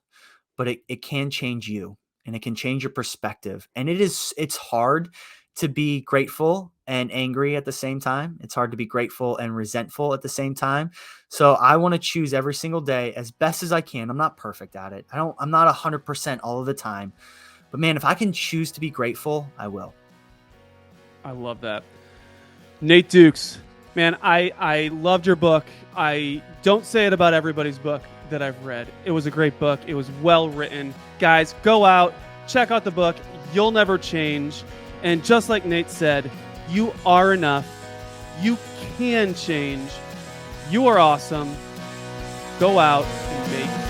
but it can change you and it can change your perspective. And it's hard to be grateful and angry at the same time. It's hard to be grateful and resentful at the same time. So I want to choose every single day as best as I can. I'm not perfect at it. I'm not 100% all of the time. But man, if I can choose to be grateful, I will. I love that. Nate Dukes, man, I loved your book. I don't say it about everybody's book that I've read. It was a great book. It was well written. Guys, go out, check out the book. You'll never change. And just like Nate said, you are enough. You can change. You are awesome. Go out and make